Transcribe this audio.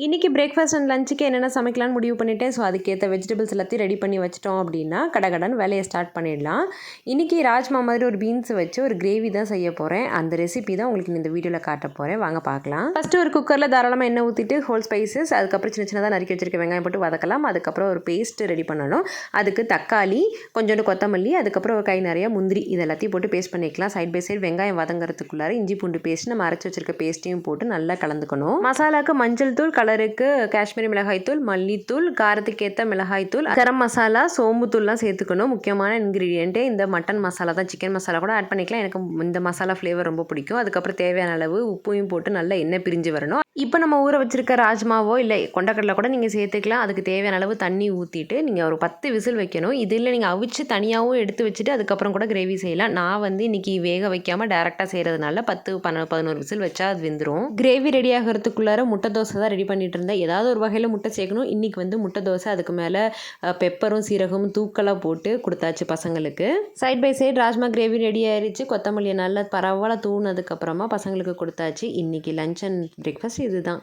இன்றைக்கி breakfast and லஞ்சுக்கு என்னென்ன சமைக்கலாம்னு முடிவு பண்ணிட்டேன். ஸோ அதுக்கேற்ற வெஜிடபிள்ஸ் எல்லாத்தையும் ரெடி பண்ணி வச்சிட்டோம் அப்படின்னா கடகடன் வேலையை ஸ்டார்ட் பண்ணிடலாம். இன்றைக்கி ராஜ்மா மாதிரி ஒரு பீன்ஸ் வச்சு ஒரு கிரேவி தான் செய்ய போகிறேன். அந்த ரெசிபி தான் உங்களுக்கு இந்த வீடியோவில் காட்ட போகிறேன். வாங்க பார்க்கலாம். ஃபஸ்ட்டு ஒரு குக்கரில் தாராளமாக எண்ணெய் ஊற்றிட்டு ஹோல் ஸ்பைசஸ், அதுக்கப்புறம் சின்ன சின்னதாக நறுக்கி வச்சிருக்க வெங்காயம் போட்டு வதக்கலாம். அதுக்கப்புறம் ஒரு பேஸ்ட்டு ரெடி பண்ணணும். அதுக்கு தக்காளி, கொஞ்சோண்டு கொத்தமல்லி, அதுக்கப்புறம் ஒரு கை நிறைய முந்திரி, இது எல்லாத்தையும் போட்டு பேஸ்ட் பண்ணிக்கலாம். சைட் பை சைடு வெங்காயம் வதங்கிறதுக்குள்ளார இஞ்சி பூண்டு பேஸ்ட் நம்ம அரைச்சி வச்சிருக்க பேஸ்ட்டையும் போட்டு நல்லா கலந்துக்கணும். மசாலாவுக்கு மஞ்சள் தூள், கலருக்கு காஷ்மீரி மிளகாய்த்தூள், மல்லித்தூள், காரத்துக்கு ஏற்ற மிளகாய்த்தூள், கரம் மசாலா, சோம்புத்தூள்லாம் சேர்த்துக்கணும். முக்கியமான இன்க்ரீடியண்ட்டு இந்த மட்டன் மசாலா தான். சிக்கன் மசாலா கூட ஆட் பண்ணிக்கலாம். எனக்கு இந்த மசாலா ஃப்ளேவர் ரொம்ப பிடிக்கும். அதுக்கப்புறம் தேவையான அளவு உப்பையும் போட்டு நல்லா எண்ணெய் பிரிஞ்சு வரணும். இப்போ நம்ம ஊற வச்சிருக்க ராஜ்மாவோ இல்லை கொண்டக்கடலை கூட நீங்கள் சேர்த்துக்கலாம். அதுக்கு தேவையான அளவு தண்ணி ஊற்றிட்டு நீங்கள் ஒரு 10 விசில் வைக்கணும். இதில் நீங்கள் அவிச்சு தனியாகவும் எடுத்து வச்சுட்டு அதுக்கப்புறம் கூட கிரேவி செய்யலாம். நான் இன்றைக்கி வேக வைக்காமல் டேரெக்டாக செய்கிறதுனால 10, 11 விசில் வச்சா அது வெந்துடும். கிரேவி ரெடி ஆகிறதுக்குள்ளார முட்டை தோசை தான் ரெடி பண்ணிட்டு இருந்தேன். ஏதாவது ஒரு வகையில் முட்டை சேர்க்கணும். இன்றைக்கி முட்டை தோசை, அதுக்கு மேலே பெப்பரும் சீரகமும் தூக்கலாக போட்டு கொடுத்தாச்சு பசங்களுக்கு. Side by side rajma gravy ready ஆயிடுச்சு. கொத்தமல்லியை நல்லா பரவாயில்ல தூணதுக்கப்புறமா பசங்களுக்கு கொடுத்தாச்சு. இன்றைக்கி லஞ்ச் அண்ட் பிரேக்ஃபாஸ்ட் இதுதான்.